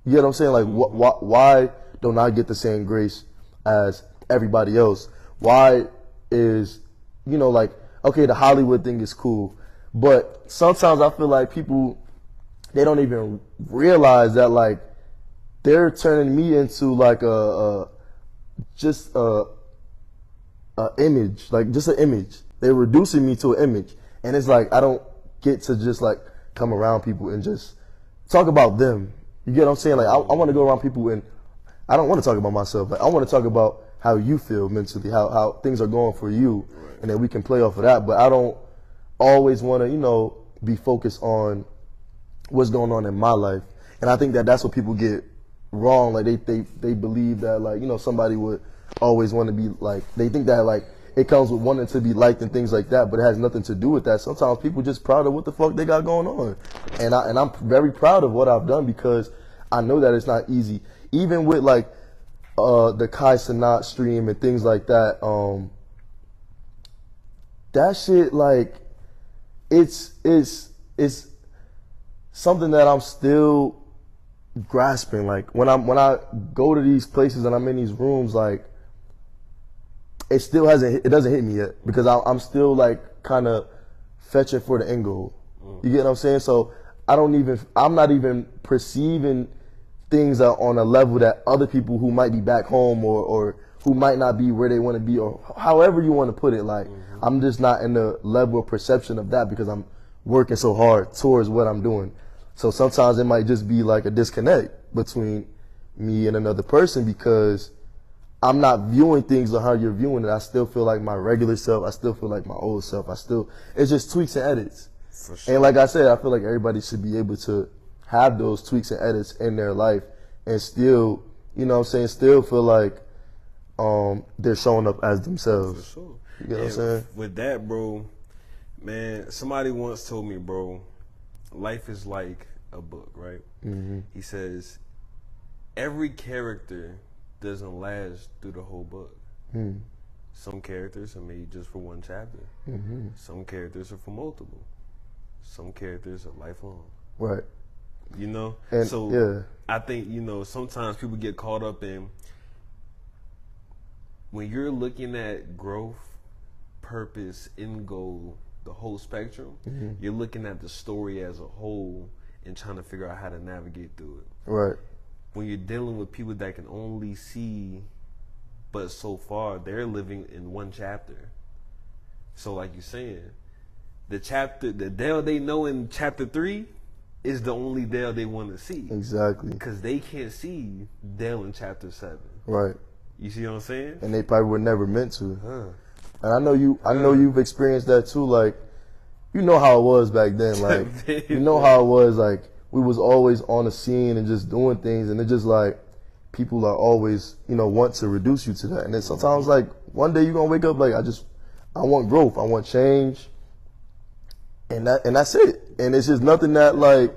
S2: You get what I'm saying? Like, why don't I get the same grace as everybody else? Why is, you know, like, okay, the Hollywood thing is cool, but sometimes I feel like people, they don't even realize that, like, they're turning me into like just a image, like just an image. They're reducing me to an image, and it's like I don't get to just like come around people and just talk about them. You get what I'm saying? Like, I want to go around people and I don't want to talk about myself. Like, I want to talk about how you feel mentally, how things are going for you, and then we can play off of that. But I don't always want to, you know, be focused on what's going on in my life. And I think that that's what people get wrong. Like, they believe that, like, you know, somebody would always want to be like, they think that like it comes with wanting to be liked and things like that, but it has nothing to do with that. Sometimes people just proud of what the fuck they got going on, and I'm very proud of what I've done because I know that it's not easy. Even with like the Cenat stream and things like that, that shit, like, it's something that I'm still grasping. Like, when I go to these places and I'm in these rooms, like, it doesn't hit me yet because I'm still like kind of fetching for the end goal. You get what I'm saying? So I'm not even perceiving things on a level that other people who might be back home or who might not be where they want to be, or however you want to put it. Like, I'm just not in the level of perception of that because I'm working so hard towards what I'm doing. So sometimes it might just be like a disconnect between me and another person because I'm not viewing things on how you're viewing it. I still feel like my regular self. I still feel like my old self. It's just tweaks and edits. For sure. And like I said, I feel like everybody should be able to have those tweaks and edits in their life and still, you know what I'm saying, still feel like they're showing up as themselves. For sure. You know what I'm saying?
S1: With that, bro, man, somebody once told me, bro, life is like a book, right? Mm-hmm. He says, every character doesn't last through the whole book. Some characters are made just for one chapter. Some characters are for multiple. Some characters are lifelong.
S2: Right.
S1: You know?
S2: And,
S1: so
S2: yeah.
S1: I think, you know, sometimes people get caught up in, when you're looking at growth, purpose, end goal, the whole spectrum, you're looking at the story as a whole and trying to figure out how to navigate through it.
S2: Right. When
S1: you're dealing with people that can only see, but so far they're living in one chapter. So like you're saying, the Nydell they know in chapter 3 is the only Dell they want to see.
S2: Exactly.
S1: Because they can't see Dell in chapter 7.
S2: Right.
S1: You see what I'm saying?
S2: And they probably were never meant to.
S1: Huh.
S2: And I know you've experienced that too. Like, you know how it was back then. Like, you know how it was. Like, we was always on the scene and just doing things, and it's just like people are always, want to reduce you to that. And then sometimes, like, one day you're gonna wake up like, I want growth, I want change, and that's it. And it's just nothing that like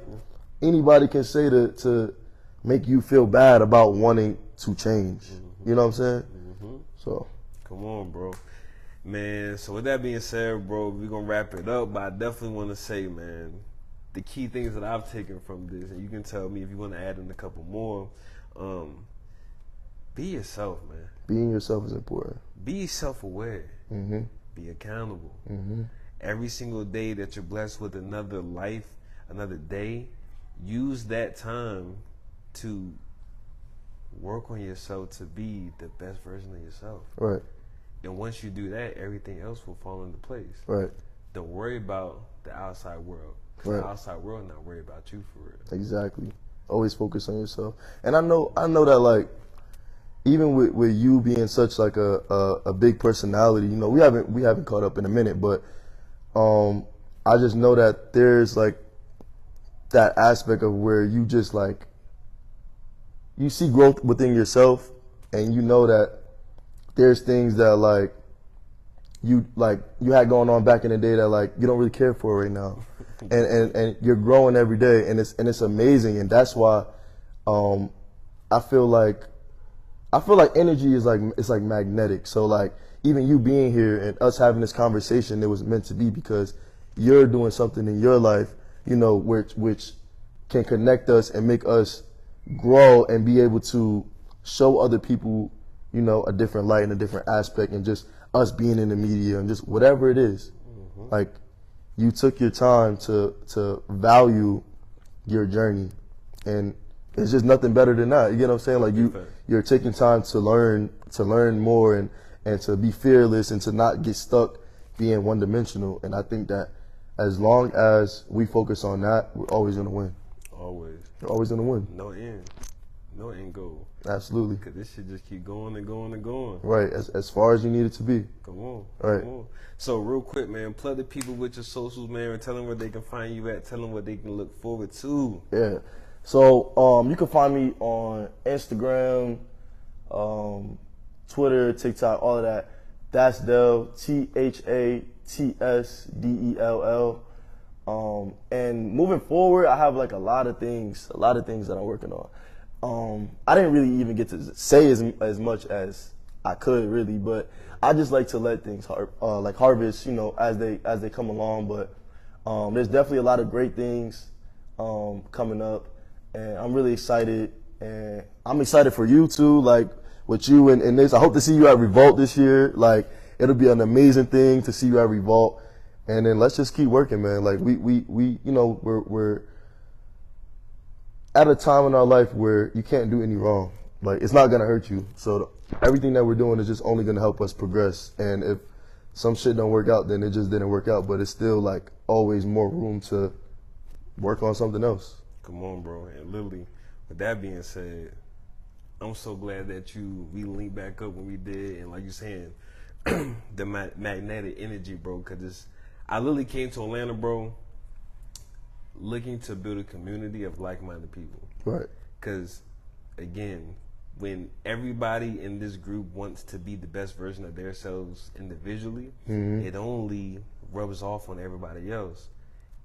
S2: anybody can say to make you feel bad about wanting to change. You know what I'm saying? So,
S1: come on, bro. Man, so with that being said, bro, we're going to wrap it up, but I definitely want to say, man, the key things that I've taken from this, and you can tell me if you want to add in a couple more, be yourself, man.
S2: Being yourself is important.
S1: Be self-aware. Be accountable. Every single day that you're blessed with another life, another day, use that time to work on yourself to be the best version of yourself.
S2: Right.
S1: And once you do that, everything else will fall into place.
S2: Right.
S1: Don't worry about the outside world.
S2: Right.
S1: The outside world not worry about you for real.
S2: Exactly. Always focus on yourself. And I know that like even with you being such like a big personality, we haven't caught up in a minute, but I just know that there's like that aspect of where you just like you see growth within yourself, and you know that there's things that like you had going on back in the day that like you don't really care for right now, and you're growing every day, and it's amazing, and that's why I feel like energy is like it's like magnetic. So like even you being here and us having this conversation, it was meant to be because you're doing something in your life, which can connect us and make us grow and be able to show other people, a different light and a different aspect, and just us being in the media and just whatever it is. Like, you took your time to value your journey, and it's just nothing better than that. You get what I'm saying? Like you're taking time to learn more and to be fearless and to not get stuck being one dimensional. And I think that as long as we focus on that, we're always gonna win.
S1: Always.
S2: We're always gonna win.
S1: No end goal.
S2: Absolutely.
S1: Because this shit just keep going and going and going.
S2: Right, as far as you need it to be.
S1: Come on.
S2: Right.
S1: Come on. So real quick, man, plug the people with your socials, man, and tell them where they can find you at. Tell them what they can look forward to.
S2: Yeah. So you can find me on Instagram, Twitter, TikTok, all of that. That's Dell, THATSDELL. And moving forward, I have like a lot of things that I'm working on. I didn't really even get to say as much as I could really, but I just like to let things harvest, as they come along. But there's definitely a lot of great things coming up, and I'm really excited, and I'm excited for you too. Like with you and this, I hope to see you at Revolt this year. Like it'll be an amazing thing to see you at Revolt, and then let's just keep working, man. Like we're at a time in our life where you can't do any wrong. Like it's not gonna hurt you. So everything that we're doing is just only gonna help us progress. And if some shit don't work out, then it just didn't work out. But it's still like always more room to work on something else.
S1: Come on, bro. And literally, with that being said, I'm so glad that we linked back up when we did, and like you're saying, the magnetic energy, bro. Because I literally came to Atlanta, bro, looking to build a community of like-minded people.
S2: Right.
S1: Because, again, when everybody in this group wants to be the best version of themselves individually, it only rubs off on everybody else.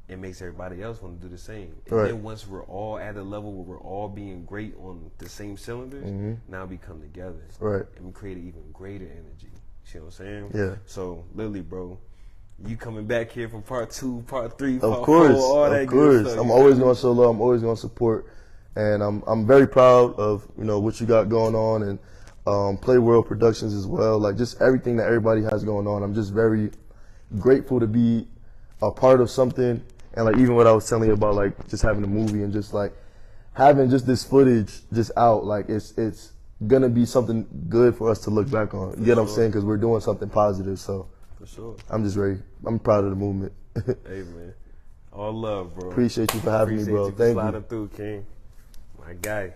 S1: It makes everybody else want to do the same. And then once we're all at a level where we're all being great on the same cylinders, now we come together.
S2: Right.
S1: And we create an even greater energy. See what I'm saying?
S2: Yeah.
S1: So, literally, bro, you coming back here from part 2, part 3,
S2: of
S1: part
S2: course,
S1: 4, all that good stuff.
S2: I'm always going to show love. I'm always going to support. And I'm very proud of, what you got going on, and Play World Productions as well. Like just everything that everybody has going on. I'm just very grateful to be a part of something. And like even what I was telling you about, like just having a movie and just like having just this footage just out, like it's gonna be something good for us to look back on. You get what I'm saying? Because we're doing something positive. So
S1: for sure,
S2: I'm just ready. I'm proud of the movement.
S1: Hey man, All love, bro.
S2: Appreciate you for having me,
S1: Appreciate
S2: bro.
S1: you for
S2: Thank
S1: sliding
S2: you.
S1: through, King. My guy.